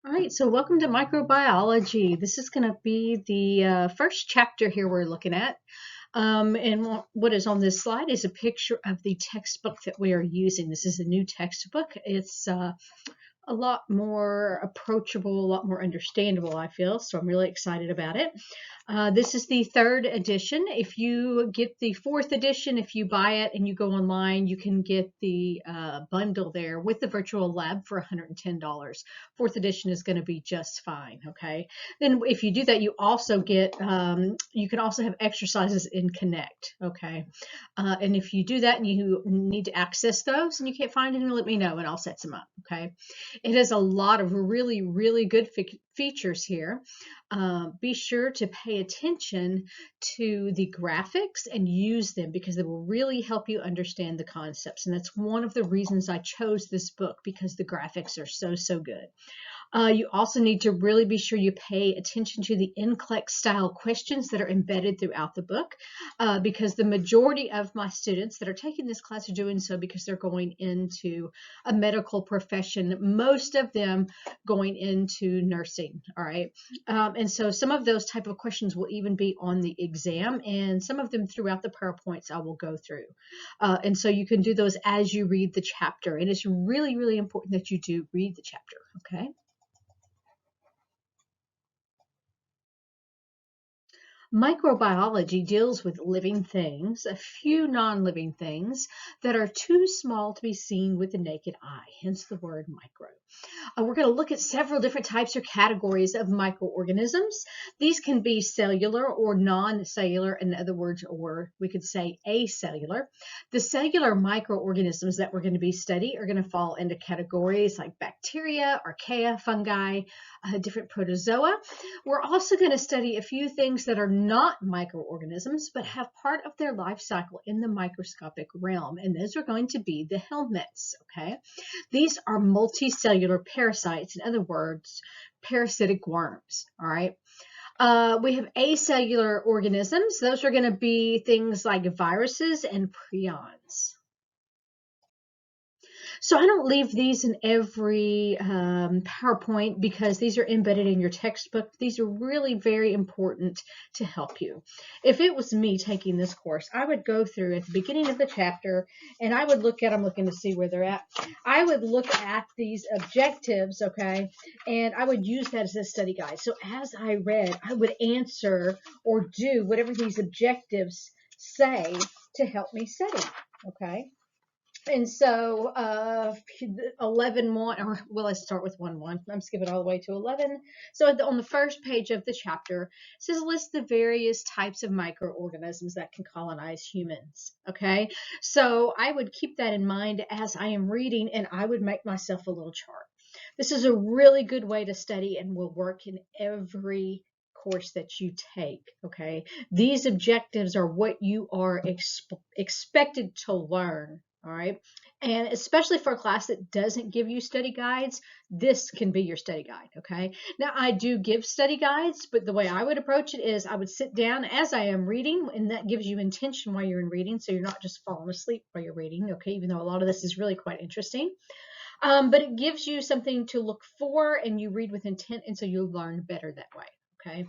All right, so welcome to microbiology. This is going to be the first chapter here we're looking at. And what is on this slide is a picture of the textbook that we are using. This is a new textbook. It's a lot more approachable, a lot more understandable, I feel. So I'm really excited about it. This is the third edition. If you get the fourth edition, if you buy it and you go online, you can get the bundle there with the virtual lab for $110. Fourth edition is going to be just fine. Okay. Then if you do that, you also get, you can also have exercises in Connect. Okay. And if you do that and you need to access those and you can't find them, let me know and I'll set some up. Okay. It has a lot of really, really good features here. Be sure to pay attention to the graphics and use them because they will really help you understand the concepts. And that's one of the reasons I chose this book, because the graphics are so good. You also need to really be sure you pay attention to the NCLEX style questions that are embedded throughout the book, because the majority of my students that are taking this class are doing so because they're going into a medical profession, most of them going into nursing. All right. And so some of those type of questions will even be on the exam, and some of them throughout the PowerPoints I will go through. And so you can do those as you read the chapter. And it's really, really important that you do read the chapter. Okay. Microbiology deals with living things, a few non-living things that are too small to be seen with the naked eye, hence the word micro. We're going to look at several different types or categories of microorganisms. These can be cellular or non-cellular, in other words, or we could say acellular. The cellular microorganisms that we're going to be studying are going to fall into categories like bacteria, archaea, fungi, different protozoa. We're also going to study a few things that are not microorganisms but have part of their life cycle in the microscopic realm, and those are going to be the helminths. Okay, these are multicellular parasites, in other words, parasitic worms. All right. We have acellular organisms. Those are going to be things like viruses and prions. So I don't leave these in every PowerPoint because these are embedded in your textbook. These are really very important to help you. If it was me taking this course, I would go through at the beginning of the chapter and I would look at, I'm looking to see where they're at. I would look at these objectives, okay, and I would use that as a study guide. So as I read, I would answer or do whatever these objectives say to help me study, okay? And so 11.1, or well, let's start with 1.1. I'm skipping all the way to 11. So on the first page of the chapter, it says list the various types of microorganisms that can colonize humans. Okay, so I would keep that in mind as I am reading, and I would make myself a little chart. This is a really good way to study and will work in every course that you take. Okay, these objectives are what you are expected to learn. All right. And especially for a class that doesn't give you study guides, this can be your study guide. Okay. Now, I do give study guides, but the way I would approach it is I would sit down as I am reading, and that gives you intention while you're in reading. So you're not just falling asleep while you're reading. Okay. Even though a lot of this is really quite interesting. But it gives you something to look for, and you read with intent. And so you'll learn better that way. Okay.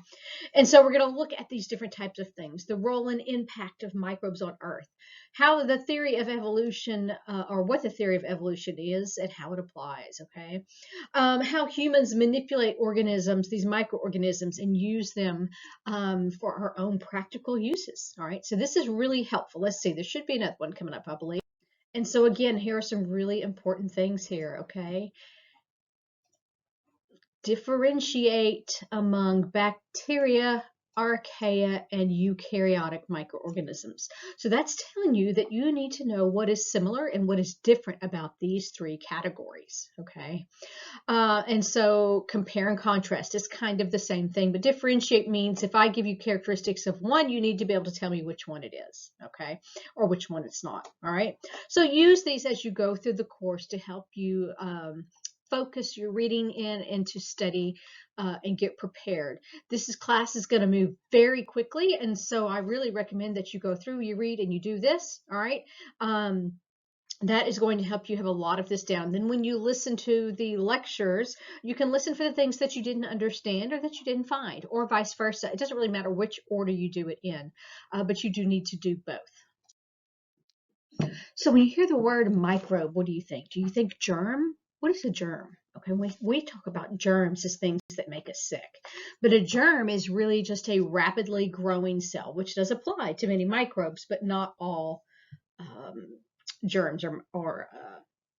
And so we're going to look at these different types of things, the role and impact of microbes on Earth, how the theory of evolution, or what the theory of evolution is and how it applies, okay? How humans manipulate organisms, these microorganisms, and use them for our own practical uses, all right? So this is really helpful. Let's see, there should be another one coming up, I believe. And so again, here are some really important things here, okay? Differentiate among bacteria, archaea, and eukaryotic microorganisms. So that's telling you that you need to know what is similar and what is different about these three categories, okay? And so compare and contrast is kind of the same thing, but differentiate means if I give you characteristics of one, you need to be able to tell me which one it is, okay? Or which one it's not, all right? So use these as you go through the course to help you focus your reading in and to study and get prepared. This class is going to move very quickly, and so I really recommend that you go through, you read, and you do this, all right? That is going to help you have a lot of this down. Then when you listen to the lectures, you can listen for the things that you didn't understand or that you didn't find, or vice versa. It doesn't really matter which order you do it in, but you do need to do both. So when you hear the word microbe, what do you think? Do you think germ? What is a germ? Okay, we talk about germs as things that make us sick, but a germ is really just a rapidly growing cell, which does apply to many microbes, but not all um, germs are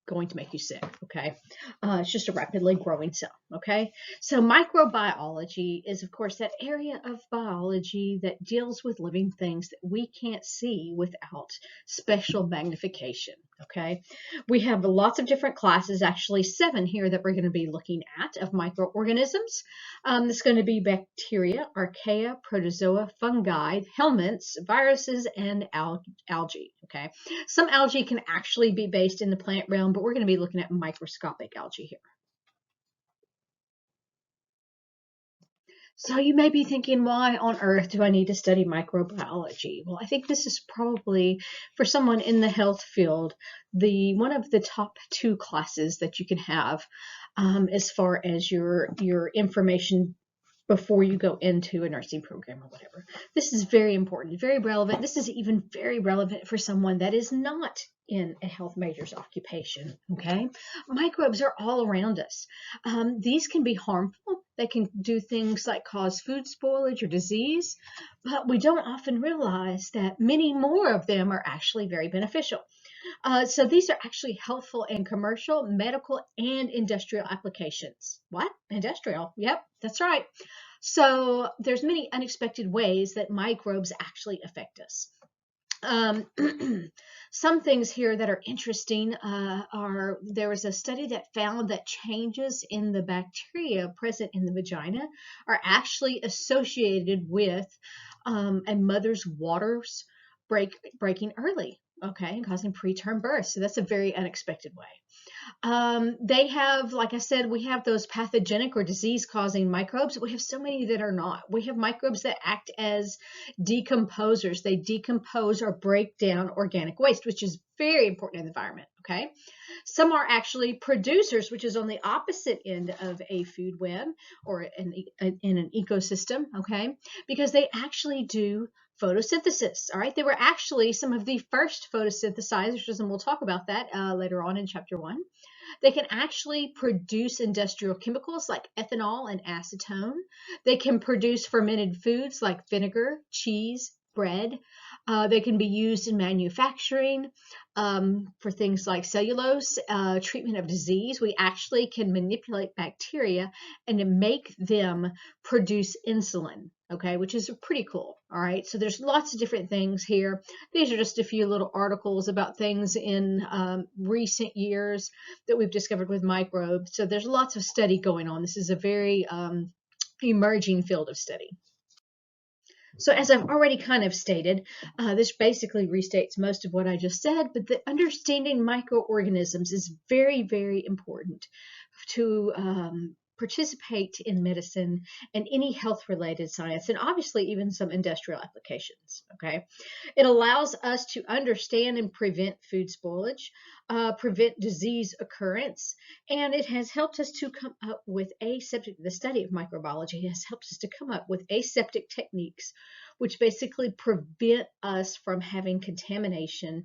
going to make you sick. Okay, it's just a rapidly growing cell. Okay, so microbiology is, of course, that area of biology that deals with living things that we can't see without special magnification. Okay, we have lots of different classes, actually 7 here that we're going to be looking at of microorganisms. It's going to be bacteria, archaea, protozoa, fungi, helminths, viruses, and algae. Okay, some algae can actually be based in the plant realm, but we're going to be looking at microscopic algae here. So you may be thinking, why on earth do I need to study microbiology? Well, I think this is probably, for someone in the health field, the one of the top 2 classes that you can have as far as your information before you go into a nursing program or whatever. This is very important, very relevant. This is even very relevant for someone that is not in a health major's occupation. Okay, microbes are all around us. These can be harmful. They can do things like cause food spoilage or disease, but we don't often realize that many more of them are actually very beneficial. So these are actually helpful in commercial, medical, and industrial applications. What? Industrial? Yep, that's right. So there's many unexpected ways that microbes actually affect us. Um, some things here that are interesting are there was a study that found that changes in the bacteria present in the vagina are actually associated with a mother's waters breaking early, okay, and causing preterm birth. So that's a very unexpected way. They have, like I said, we have those pathogenic or disease causing microbes. We have so many that are not. We have microbes that act as decomposers. They decompose or break down organic waste, which is very important in the environment. Okay. Some are actually producers, which is on the opposite end of a food web or in an ecosystem. Okay. Because they actually do photosynthesis. All right. They were actually some of the first photosynthesizers, and we'll talk about that later on in chapter 1. They can actually produce industrial chemicals like ethanol and acetone. They can produce fermented foods like vinegar, cheese, bread. They can be used in manufacturing for things like cellulose, treatment of disease. We actually can manipulate bacteria and to make them produce insulin, okay, which is pretty cool. All right, so there's lots of different things here. These are just a few little articles about things in recent years that we've discovered with microbes. So there's lots of study going on. This is a very emerging field of study. So as I've already kind of stated, this basically restates most of what I just said, but the understanding microorganisms is very, very important to participate in medicine and any health-related science, and obviously even some industrial applications, okay? It allows us to understand and prevent food spoilage, prevent disease occurrence, and it has helped us to come up with aseptic, the study of microbiology has helped us to come up with aseptic techniques which basically prevent us from having contamination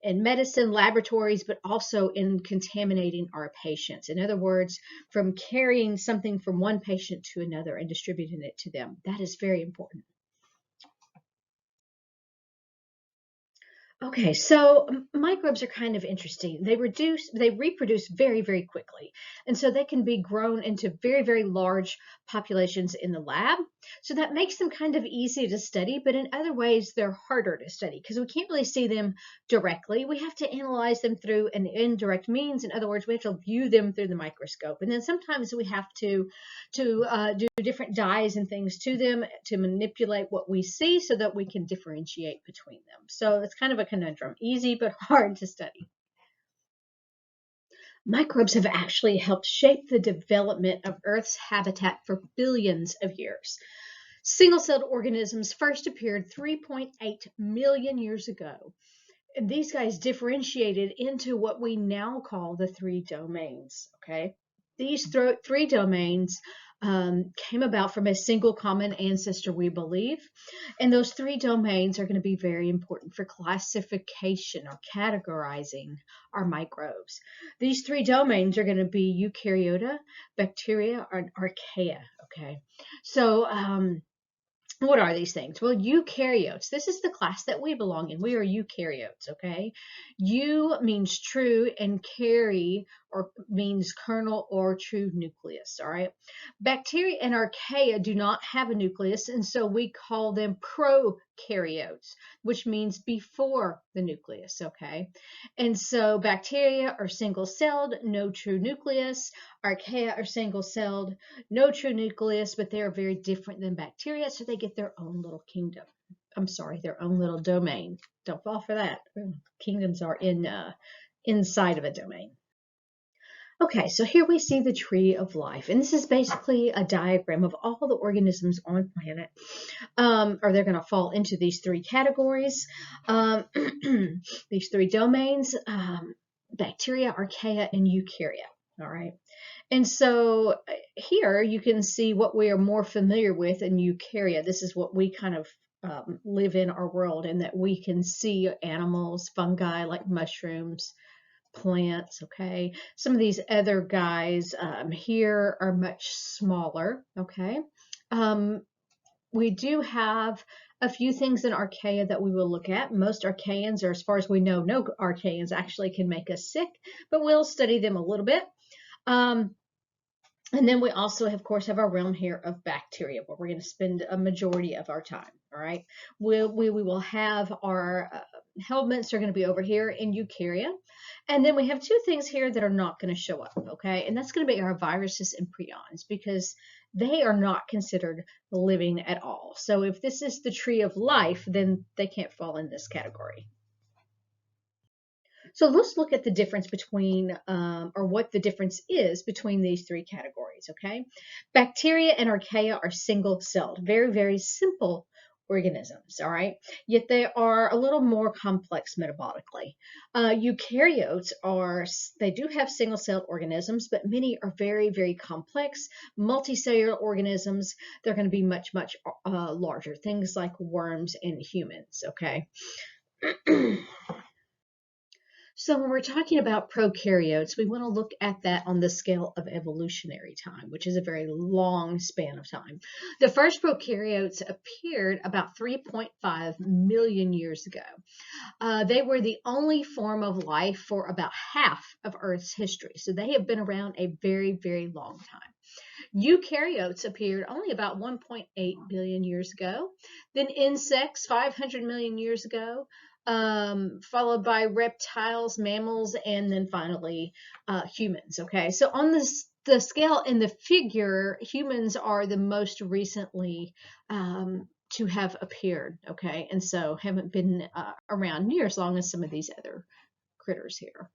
in medicine laboratories, but also in contaminating our patients. In other words, from carrying something from one patient to another and distributing it to them. That is very important. Okay, so microbes are kind of interesting. They reproduce very, very quickly. And so they can be grown into very, very large populations in the lab. So that makes them kind of easy to study, but in other ways, they're harder to study because we can't really see them directly. We have to analyze them through an indirect means. In other words, we have to view them through the microscope. And then sometimes we have to do different dyes and things to them to manipulate what we see so that we can differentiate between them. So it's kind of a conundrum, easy but hard to study. Microbes have actually helped shape the development of Earth's habitat for billions of years. Single-celled organisms first appeared 3.8 million years ago. these guys differentiated into what we now call the three domains. Okay, these three domains came about from a single common ancestor, we believe, and those three domains are going to be very important for classification or categorizing our microbes. These three domains are going to be eukaryota, bacteria, and archaea. Okay, so what are these things? Well, eukaryotes. This is the class that we belong in. We are eukaryotes, okay? Eu means true, and kary or means kernel or true nucleus, all right? Bacteria and archaea do not have a nucleus, and so we call them prokaryotes, which means before the nucleus, okay? And so bacteria are single-celled, no true nucleus. Archaea are single-celled, no true nucleus, but they are very different than bacteria, so they get their own little kingdom. I'm sorry, their own little domain. Don't fall for that. Kingdoms are inside of a domain. Okay, so here we see the tree of life, and this is basically a diagram of all the organisms on planet, or they're going to fall into these three categories, these three domains, bacteria, archaea, and eukarya. All right. And so here you can see what we are more familiar with in eukarya. This is what we kind of live in our world, and that we can see animals, fungi like mushrooms, plants. Okay, some of these other guys here are much smaller. Okay, we do have a few things in archaea that we will look at. Most archaeans, or as far as we know, no archaeans actually can make us sick, but we'll study them a little bit. And then we also, of course, have our realm here of bacteria, where we're going to spend a majority of our time. All right, we will have our helminths are going to be over here in eukarya, and then we have two things here that are not going to show up. Okay, and that's going to be our viruses and prions, because they are not considered living at all. So if this is the tree of life, then they can't fall in this category. So let's look at the difference between, or what the difference is between these three categories, okay? Bacteria and archaea are single-celled, very, very simple organisms, all right? Yet they are a little more complex metabolically. Eukaryotes they do have single-celled organisms, but many are very, very complex, multicellular organisms. They're going to be much, much larger, things like worms and humans, okay? So when we're talking about prokaryotes, we want to look at that on the scale of evolutionary time, which is a very long span of time. The first prokaryotes appeared about 3.5 million years ago. They were the only form of life for about half of Earth's history. So they have been around a very, very long time. Eukaryotes appeared only about 1.8 billion years ago. Then insects 500 million years ago. Followed by reptiles, mammals, and then finally humans. Okay, so on the scale in the figure, humans are the most recently to have appeared. Okay, and so haven't been around near as long as some of these other critters here.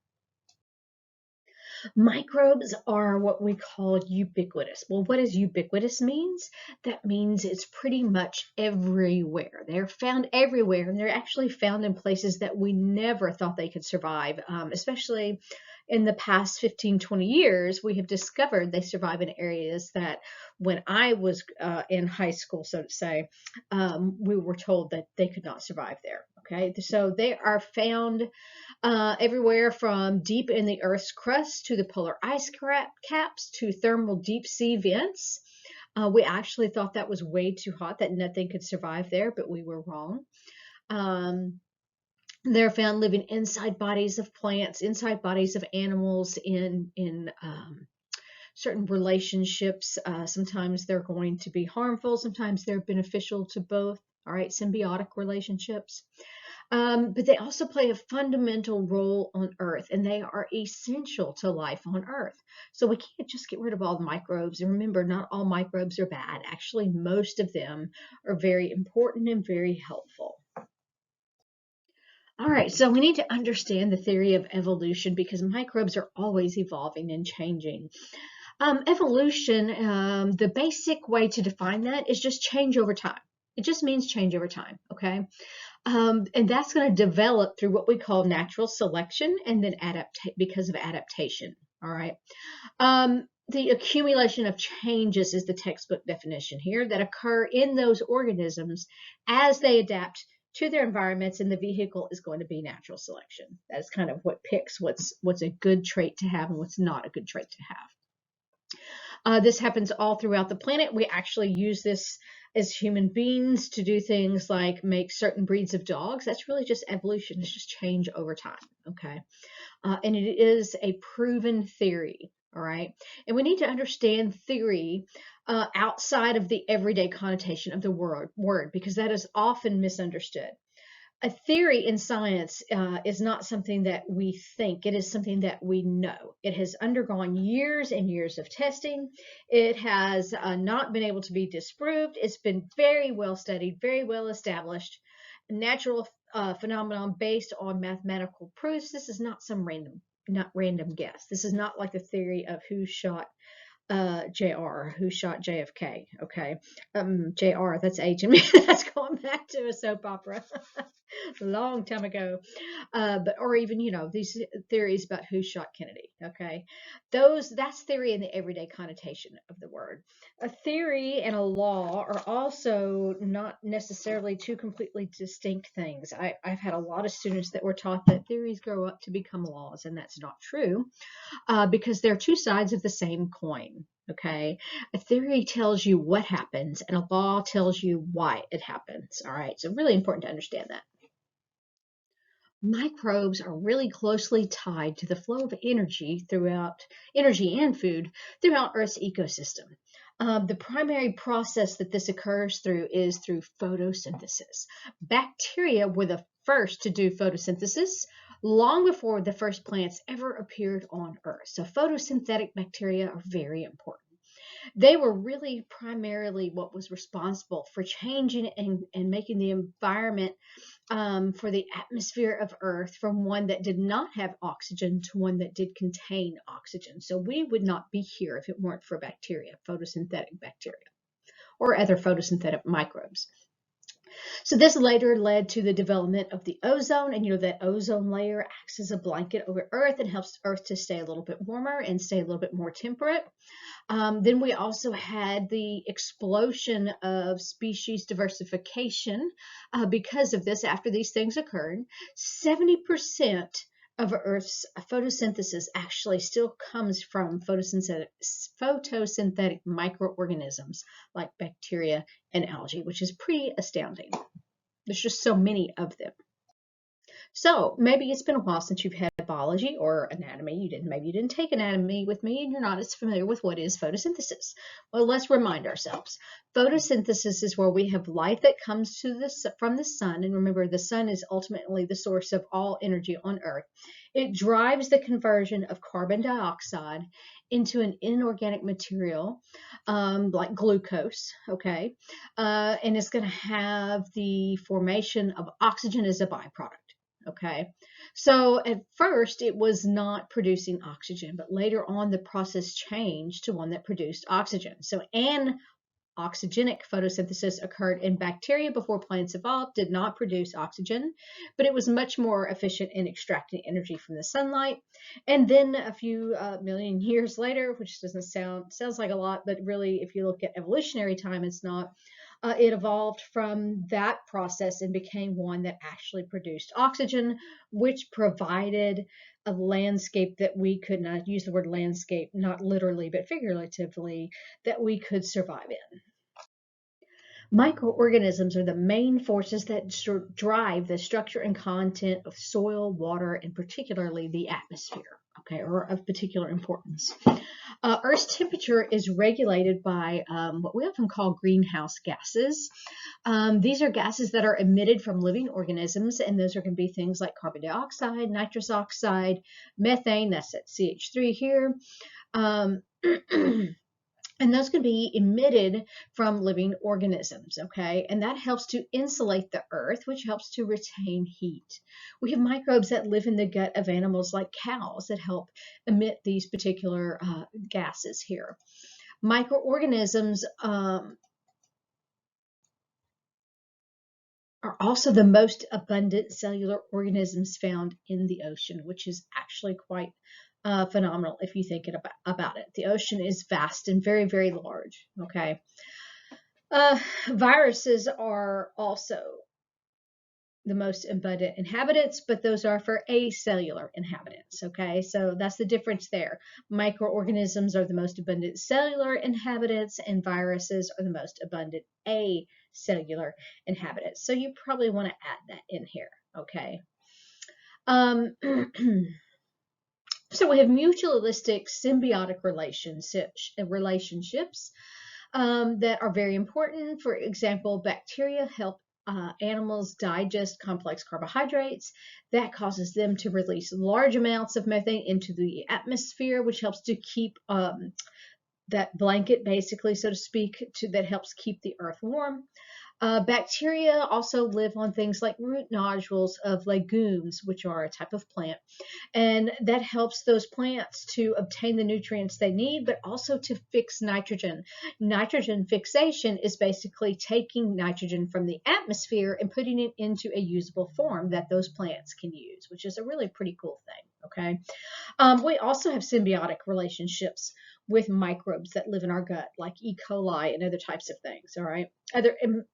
Microbes are what we call ubiquitous. Well, what does ubiquitous means? That means it's pretty much everywhere. They're found everywhere, and they're actually found in places that we never thought they could survive, especially in the past 15, 20 years. We have discovered they survive in areas that when I was in high school, so to say, we were told that they could not survive there. Okay, so they are found everywhere from deep in the Earth's crust to the polar ice caps to thermal deep sea vents. We actually thought that was way too hot, that nothing could survive there, but we were wrong. They're found living inside bodies of plants, inside bodies of animals, in certain relationships. Sometimes they're going to be harmful, sometimes they're beneficial to both. All right, symbiotic relationships. But they also play a fundamental role on Earth, and they are essential to life on Earth. So we can't just get rid of all the microbes. And remember, not all microbes are bad. Actually, most of them are very important and very helpful. All right, so we need to understand the theory of evolution, because microbes are always evolving and changing. Evolution, the basic way to define that is just change over time. It just means change over time, okay? And that's going to develop through what we call natural selection and then because of adaptation. All right. The accumulation of changes is the textbook definition here that occur in those organisms as they adapt to their environments, and the vehicle is going to be natural selection. That's kind of what picks what's a good trait to have and what's not a good trait to have. This happens all throughout the planet. We actually use this as human beings to do things like make certain breeds of dogs. That's really just evolution. It's just change over time. Okay. And it is a proven theory. All right. And we need to understand theory outside of the everyday connotation of the word, because that is often misunderstood. A theory in science is not something that we think. It is something that we know. It has undergone years and years of testing. It has not been able to be disproved. It's been very well studied, very well established. Natural phenomenon based on mathematical proofs. This is not some random guess. This is not like the theory of who shot JR, who shot JFK. Okay. JR, that's aging me. That's going back to a soap opera a long time ago. Or even, these theories about who shot Kennedy. Okay. That's theory in the everyday connotation of the word. A theory and a law are also not necessarily two completely distinct things. I've had a lot of students that were taught that theories grow up to become laws, and that's not true. Because they're two sides of the same coin. Okay. A theory tells you what happens, and a law tells you why it happens. All right. So, really important to understand that. Microbes are really closely tied to the flow of energy and food throughout Earth's ecosystem. The primary process that this occurs through is through photosynthesis. Bacteria were the first to do photosynthesis long before the first plants ever appeared on Earth. So photosynthetic bacteria are very important. They were really primarily what was responsible for changing and making the environment for the atmosphere of Earth from one that did not have oxygen to one that did contain oxygen. So we would not be here if it weren't for bacteria, photosynthetic bacteria, or other photosynthetic microbes. So this later led to the development of the ozone, and that ozone layer acts as a blanket over Earth and helps Earth to stay a little bit warmer and stay a little bit more temperate. Then we also had the explosion of species diversification because of this. After these things occurred, 70% of Earth's photosynthesis actually still comes from photosynthetic microorganisms like bacteria and algae, which is pretty astounding. There's just so many of them. So maybe it's been a while since you've had biology or anatomy. Maybe you didn't take anatomy with me and you're not as familiar with what is photosynthesis. Well, let's remind ourselves. Photosynthesis is where we have light that comes from the sun. And remember, the sun is ultimately the source of all energy on Earth. It drives the conversion of carbon dioxide into an inorganic material like glucose, okay? And it's going to have the formation of oxygen as a byproduct. Okay, so at first it was not producing oxygen, but later on the process changed to one that produced oxygen. So oxygenic photosynthesis occurred in bacteria before plants evolved, did not produce oxygen, but it was much more efficient in extracting energy from the sunlight. And then a few million years later, which sounds like a lot, but really if you look at evolutionary time, it's not. It evolved from that process and became one that actually produced oxygen, which provided a landscape that we could not use the word landscape, not literally, but figuratively, that we could survive in. Microorganisms are the main forces that drive the structure and content of soil, water, and particularly the atmosphere, okay, or of particular importance. Earth's temperature is regulated by what we often call greenhouse gases. These are gases that are emitted from living organisms, and those are going to be things like carbon dioxide, nitrous oxide, methane, that's at CH3 here. And those can be emitted from living organisms, okay? And that helps to insulate the earth, which helps to retain heat. We have microbes that live in the gut of animals like cows that help emit these particular gases here. Microorganisms are also the most abundant cellular organisms found in the ocean, which is actually quite phenomenal if you think about it. The ocean is vast and very, very large. Okay. Viruses are also the most abundant inhabitants, but those are for acellular inhabitants. Okay, so that's the difference there. Microorganisms are the most abundant cellular inhabitants, and viruses are the most abundant acellular inhabitants. So you probably want to add that in here. Okay. So we have mutualistic symbiotic relationships that are very important. For example, bacteria help animals digest complex carbohydrates. That causes them to release large amounts of methane into the atmosphere, which helps to keep that blanket, basically, so to speak, that helps keep the earth warm. Bacteria also live on things like root nodules of legumes, which are a type of plant, and that helps those plants to obtain the nutrients they need, but also to fix nitrogen. Nitrogen fixation is basically taking nitrogen from the atmosphere and putting it into a usable form that those plants can use, which is a really pretty cool thing. Okay. We also have symbiotic relationships with microbes that live in our gut, like E. coli and other types of things. All right.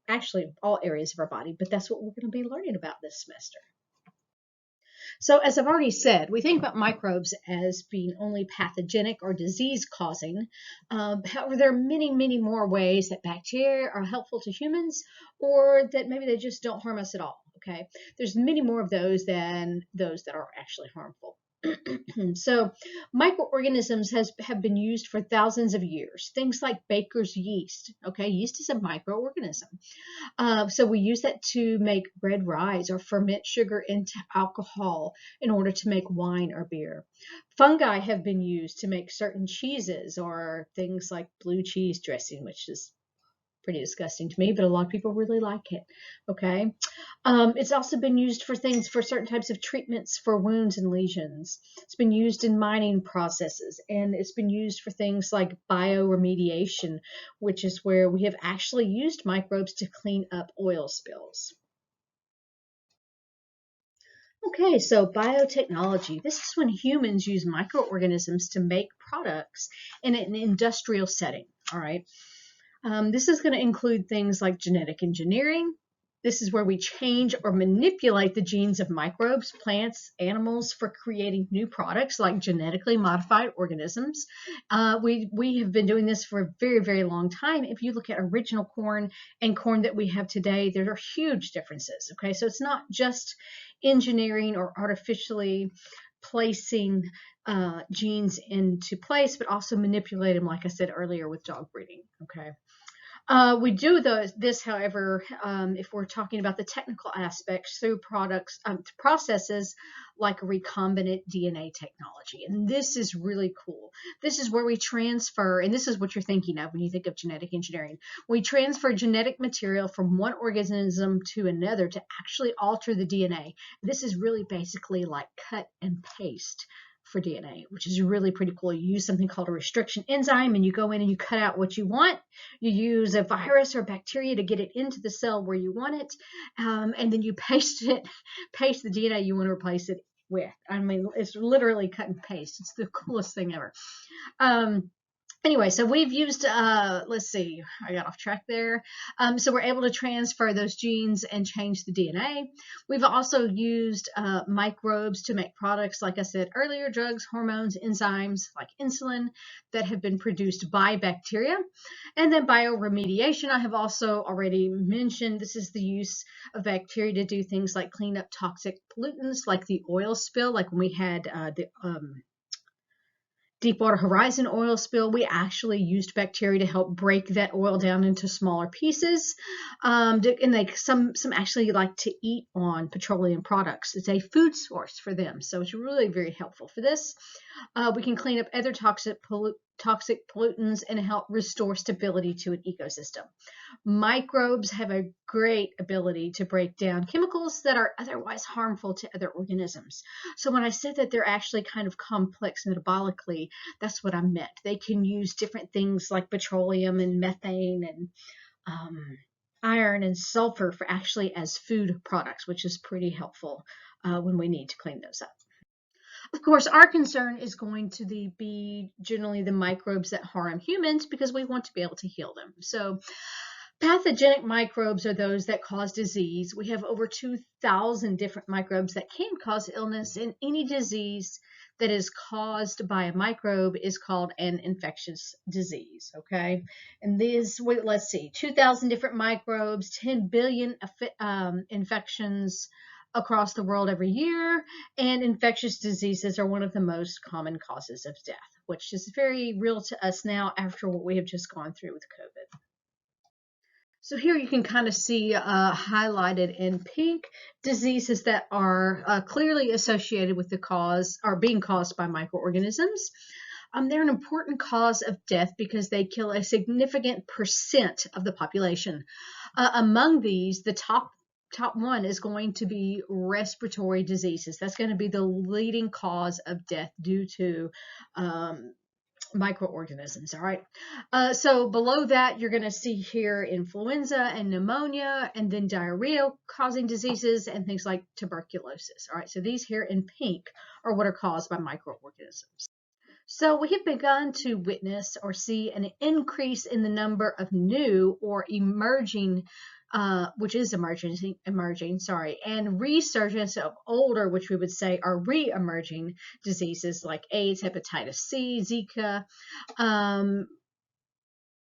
Actually, all areas of our body, but that's what we're going to be learning about this semester. So, as I've already said, we think about microbes as being only pathogenic or disease causing. However, there are many, many more ways that bacteria are helpful to humans, or that maybe they just don't harm us at all. Okay. There's many more of those than those that are actually harmful. So microorganisms have been used for thousands of years. Things like baker's yeast. Okay, yeast is a microorganism. So we use that to make bread rise or ferment sugar into alcohol in order to make wine or beer. Fungi have been used to make certain cheeses or things like blue cheese dressing, which is pretty disgusting to me, but a lot of people really like it. Okay. It's also been used for certain types of treatments for wounds and lesions. It's been used in mining processes, and it's been used for things like bioremediation, which is where we have actually used microbes to clean up oil spills. Okay, so biotechnology. This is when humans use microorganisms to make products in an industrial setting. All right. This is going to include things like genetic engineering. This is where we change or manipulate the genes of microbes, plants, animals for creating new products like genetically modified organisms. We have been doing this for a very, very long time. If you look at original corn and corn that we have today, there are huge differences. Okay, so it's not just engineering or artificially placing genes into place, but also manipulate them, like I said earlier, with dog breeding. Okay. We do this, however, if we're talking about the technical aspects through processes like recombinant DNA technology. And this is really cool. This is where we transfer, and this is what you're thinking of when you think of genetic engineering. We transfer genetic material from one organism to another to actually alter the DNA. This is really basically like cut and paste for DNA, which is really pretty cool. You use something called a restriction enzyme, and you go in and you cut out what you want. You use a virus or bacteria to get it into the cell where you want it, and then you paste the DNA you want to replace it with. I mean, it's literally cut and paste. It's the coolest thing ever. Anyway, so we've used, let's see, I got off track there. So we're able to transfer those genes and change the DNA. We've also used microbes to make products, like I said earlier, drugs, hormones, enzymes like insulin that have been produced by bacteria. And then bioremediation, I have also already mentioned. This is the use of bacteria to do things like clean up toxic pollutants, like the oil spill, like when we had the Deepwater Horizon oil spill. We actually used bacteria to help break that oil down into smaller pieces. And some actually like to eat on petroleum products. It's a food source for them, so it's really very helpful for this. We can clean up other toxic pollutants and help restore stability to an ecosystem. Microbes have a great ability to break down chemicals that are otherwise harmful to other organisms. So when I said that they're actually kind of complex metabolically, that's what I meant. They can use different things like petroleum and methane and iron and sulfur for actually as food products, which is pretty helpful when we need to clean those up. Of course, our concern is going to be generally the microbes that harm humans because we want to be able to heal them. So pathogenic microbes are those that cause disease. We have over 2,000 different microbes that can cause illness, and any disease that is caused by a microbe is called an infectious disease, okay? And these, let's see, 2,000 different microbes, 10 billion infections across the world every year, and infectious diseases are one of the most common causes of death, which is very real to us now after what we have just gone through with COVID. So here you can kind of see highlighted in pink diseases that are clearly associated with the cause or being caused by microorganisms. They're an important cause of death because they kill a significant percent of the population. Among these, the top one is going to be respiratory diseases. That's going to be the leading cause of death due to microorganisms. All right. So below that, you're going to see here influenza and pneumonia, and then diarrhea causing diseases and things like tuberculosis. All right. So these here in pink are what are caused by microorganisms. So we have begun to witness or see an increase in the number of new or emerging, which is emerging, and resurgence of older, which we would say are re-emerging diseases like AIDS, hepatitis C, Zika,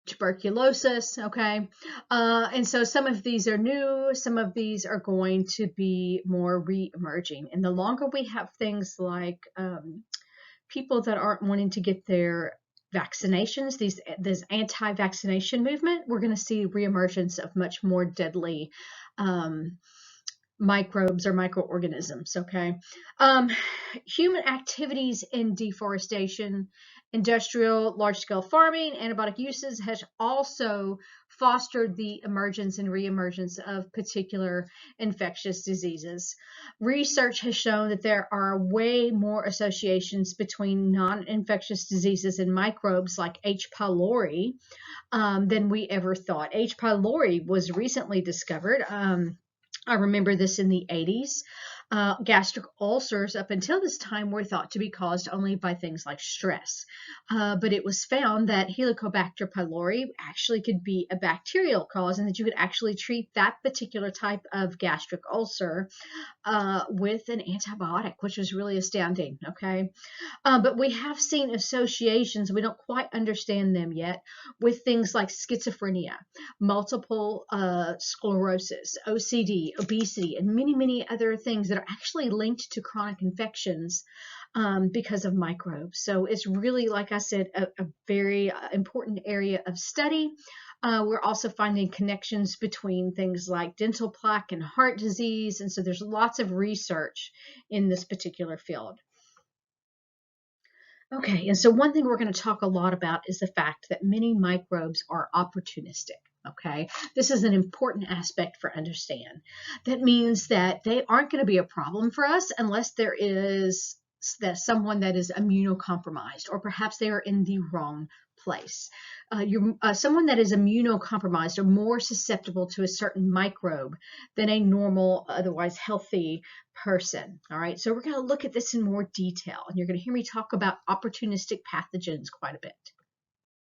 tuberculosis, okay? And so some of these are new, some of these are going to be more re-emerging. And the longer we have things like people that aren't wanting to get their vaccinations, this anti-vaccination movement, we're going to see reemergence of much more deadly microbes or microorganisms, okay? Human activities in deforestation, industrial large-scale farming, antibiotic uses has also fostered the emergence and reemergence of particular infectious diseases. Research has shown that there are way more associations between non-infectious diseases and microbes like H. pylori than we ever thought. H. pylori was recently discovered. I remember this in the 80s. Gastric ulcers up until this time were thought to be caused only by things like stress. But it was found that Helicobacter pylori actually could be a bacterial cause and that you could actually treat that particular type of gastric ulcer with an antibiotic, which was really astounding, okay? But we have seen associations, we don't quite understand them yet, with things like schizophrenia, multiple sclerosis, OCD, obesity, and many, many other things that are actually linked to chronic infections because of microbes. So it's really, like I said, a very important area of study. We're also finding connections between things like dental plaque and heart disease. And so there's lots of research in this particular field. Okay, and so one thing we're going to talk a lot about is the fact that many microbes are opportunistic. Okay, this is an important aspect for understand. That means that they aren't going to be a problem for us unless there is someone that is immunocompromised, or perhaps they are in the wrong place. Someone that is immunocompromised are more susceptible to a certain microbe than a normal, otherwise healthy person. All right, so we're going to look at this in more detail, and you're going to hear me talk about opportunistic pathogens quite a bit.